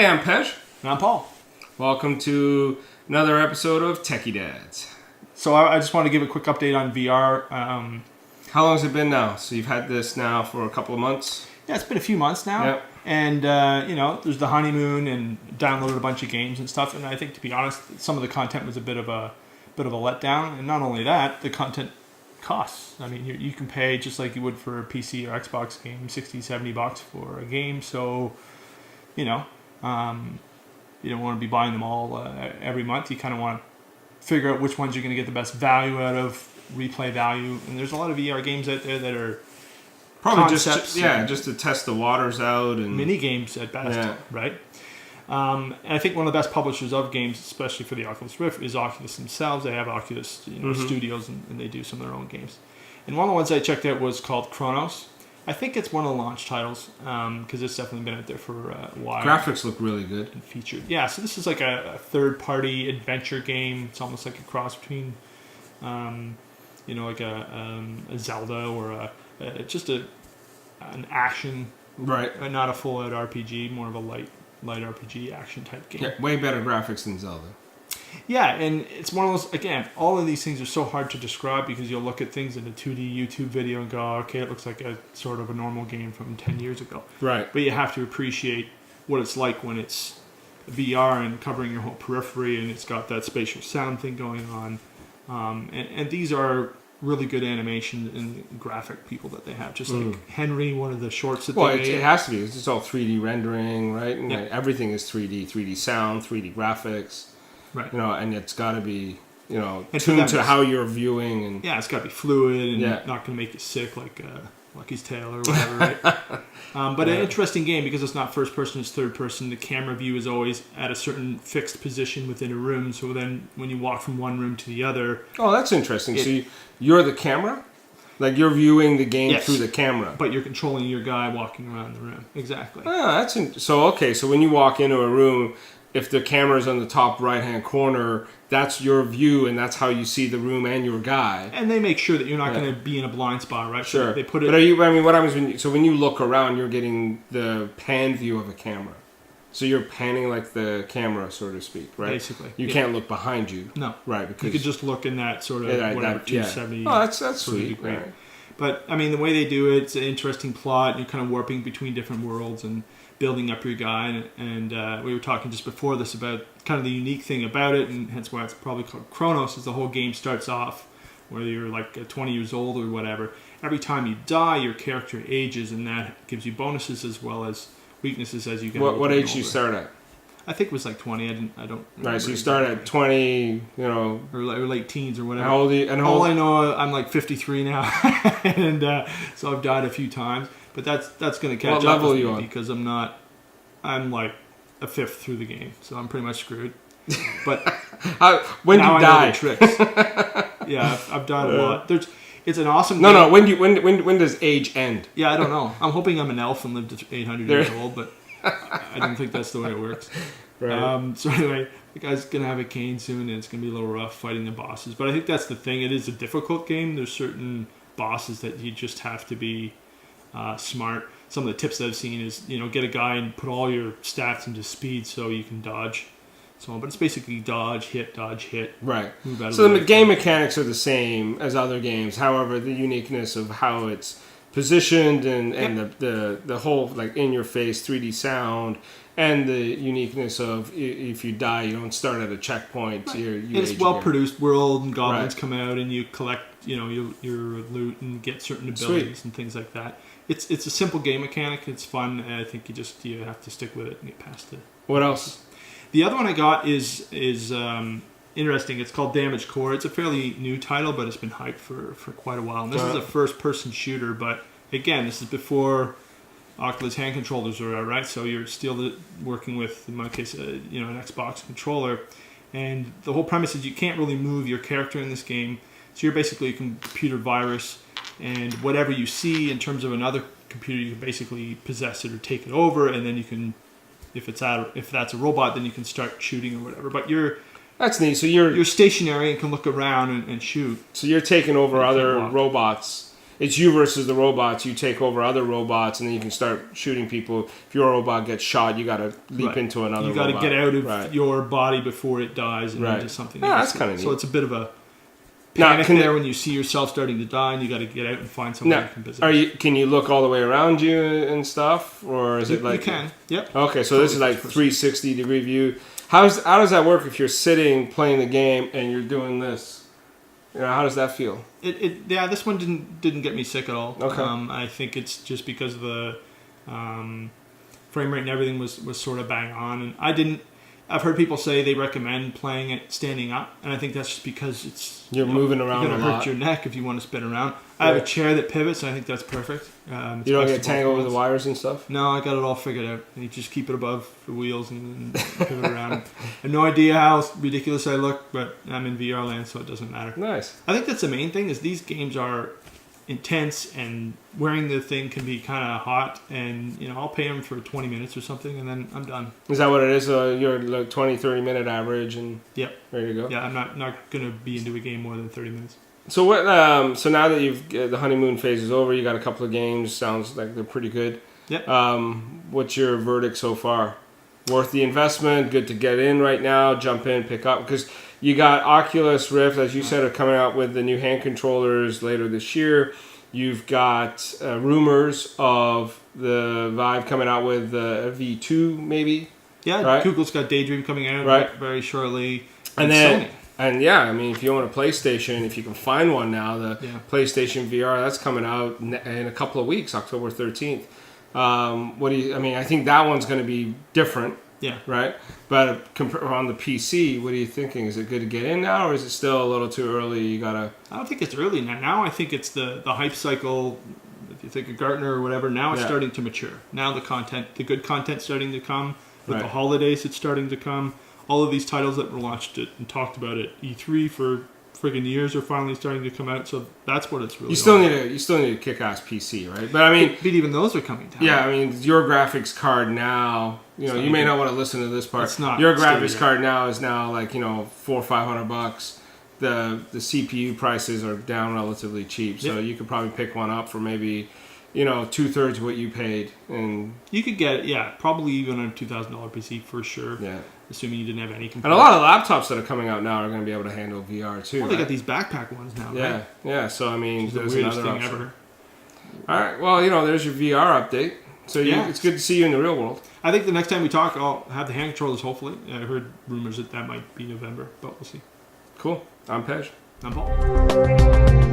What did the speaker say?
Hi, I'm Pej. And I'm Paul. Welcome to another episode of Techie Dads. So I just want to give a quick update on VR. How long has it been now? So you've had this now for a couple of months? Yeah, it's been a few months now. Yep. And, there's the honeymoon and downloaded a bunch of games and stuff. And I think, to be honest, some of the content was a bit of a letdown. And not only that, the content costs. I mean, you can pay just like you would for a PC or Xbox game, $60, $70 for a game. So, you don't want to be buying them all every month. You kind of want to figure out which ones you're going to get the best value out of, replay value. And there's a lot of VR games out there that are probably just to test the waters out and mini games at best, right? And I think one of the best publishers of games, especially for the Oculus Rift, is Oculus themselves. They have Oculus studios, and they do some of their own games. And one of the ones I checked out was called Chronos. I think it's one of the launch titles because it's definitely been out there for a while. Graphics look really good. And featured. Yeah, so this is like a third-party adventure game. It's almost like a cross between, like a Zelda or just an action, right? Not a full-out RPG, more of a light RPG action type game. Yeah, way better graphics than Zelda. Yeah, and it's one of those, again, all of these things are so hard to describe because you'll look at things in a 2D YouTube video and go, okay, it looks like a sort of a normal game from 10 years ago. Right. But you have to appreciate what it's like when it's VR and covering your whole periphery and it's got that spatial sound thing going on. And these are really good animation and graphic people that they have. Just like Henry, one of the shorts that they made. It has to be. It's all 3D rendering, right? And everything is 3D sound, 3D graphics. Right. And it's got to be, tuned to how you're viewing. And yeah, it's got to be fluid and not going to make you sick like Lucky's Tale or whatever, right? But an interesting game because it's not first person, it's third person. The camera view is always at a certain fixed position within a room. So then when you walk from one room to the other... Oh, that's interesting. So you're the camera? Like you're viewing the game through the camera. But you're controlling your guy walking around the room. Exactly. So when you walk into a room... If the camera's on the top right-hand corner, that's your view, and that's how you see the room and your guy. And they make sure that you're not going to be in a blind spot, right? Sure. So they put it. But what happens when you look around, you're getting the pan view of a camera. So you're panning like the camera, so to speak, right? Basically. You can't look behind you. No. Right. Because you could just look in that sort of 270. Yeah. Oh, that's sweet. Degree. Right. But I mean, the way they do it, it's an interesting plot. You're kind of warping between different worlds and building up your guy, and we were talking just before this about kind of the unique thing about it, and hence why it's probably called Chronos, is the whole game starts off whether you're like 20 years old or whatever. Every time you die, your character ages, and that gives you bonuses as well as weaknesses as you get older. What age do you start at? I think it was like 20. I don't. Right, so you start at 20, or late teens or whatever. How old are you? All I know, I'm like 53 now, and so I've died a few times. But that's going to catch up with me because I'm like a fifth through the game, so I'm pretty much screwed. But when do you die? I know the tricks. Yeah, I've died a lot. It's an awesome game. No. When does age end? Yeah, I don't know. I'm hoping I'm an elf and live to 800 years old, but I don't think that's the way it works. Right. So anyway, the guy's going to have a cane soon, and it's going to be a little rough fighting the bosses. But I think that's the thing. It is a difficult game. There's certain bosses that you just have to be smart. Some of the tips that I've seen is, get a guy and put all your stats into speed so you can dodge. But it's basically dodge, hit. Right. So the game mechanics are the same as other games. However, the uniqueness of how it's positioned and the whole like in your face 3D sound and the uniqueness of if you die, you don't start at a checkpoint. Right. It's well produced world, and goblins come out and you collect your loot and get certain abilities and things like that. It's a simple game mechanic. It's fun, and I think you have to stick with it and get past it. What else? The other one I got is interesting. It's called Damaged Core. It's a fairly new title, but it's been hyped for quite a while. And this is a first-person shooter, but again, this is before Oculus hand controllers are out, right? So you're still working with, in my case, an Xbox controller. And the whole premise is you can't really move your character in this game. So you're basically a computer virus, and whatever you see in terms of another computer, you can basically possess it or take it over, and then you can, if that's a robot, then you can start shooting or whatever. But that's neat. So you're stationary and can look around and shoot. So you're taking over other robots. it's you versus the robots. You take over other robots, and then you can start shooting people. If your robot gets shot, you got to leap into another. You got to get out of your body before it dies and into something else. That's kind of neat. So it's a bit of a panic there when you see yourself starting to die, and you got to get out and find someone you can visit. Can you look all the way around you and stuff, or is it like you can? Yep. Okay, so this is like 360-degree view. How does that work if you're sitting playing the game and you're doing this? How does that feel? This one didn't get me sick at all. Okay. I think it's just because of the frame rate and everything was sort of bang on, and I've heard people say they recommend playing it standing up, and I think that's just because you're moving around. You're going to hurt your neck if you want to spin around. I have a chair that pivots, and I think that's perfect. You don't get tangled with the wires and stuff? No, I got it all figured out. You just keep it above the wheels and pivot around. I have no idea how ridiculous I look, but I'm in VR land, so it doesn't matter. Nice. I think that's the main thing, is these games are intense, and wearing the thing can be kind of hot, and I'll pay them for 20 minutes or something, and then I'm done. Is that what it is? You're like 20-30 minute average, and ready to go? Yeah, I'm not going to be into a game more than 30 minutes. So what? So now that the honeymoon phase is over, you got a couple of games. Sounds like they're pretty good. Yep. What's your verdict so far? Worth the investment? Good to get in right now? Jump in, pick up? Because you got Oculus Rift, as you said, are coming out with the new hand controllers later this year. You've got rumors of the Vive coming out with the V2, maybe. Yeah, right? Google's got Daydream coming out very shortly. And then, Sony. If you own a PlayStation, if you can find one now, the PlayStation VR, that's coming out in a couple of weeks, October 13th. I think that one's going to be different. Yeah. Right? But on the PC, what are you thinking? Is it good to get in now, or is it still a little too early? I don't think it's early now. Now I think it's the hype cycle. If you think of Gartner or whatever, now it's starting to mature. Now the good content's starting to come. With the holidays, it's starting to come. All of these titles that were launched and talked about at E3 for friggin' years are finally starting to come out. So that's what it's really. You still need a kick-ass PC, right? But I mean, but even those are coming down. Yeah, I mean, your graphics card now. You may not want to listen to this part. It's not. Your graphics card now is like $400 or $500. The CPU prices are down relatively cheap, so you could probably pick one up for maybe 2/3 what you paid, and you could get probably even a $2,000 PC for sure. Yeah. Assuming you didn't have any components. And a lot of laptops that are coming out now are going to be able to handle VR too. Well, they got these backpack ones now, right? Yeah. So I mean, the there's weirdest another thing option. ever. All right. Well, there's your VR update. So it's good to see you in the real world. I think the next time we talk, I'll have the hand controllers. Hopefully, I heard rumors that might be November, but we'll see. Cool. I'm Pej. I'm Paul.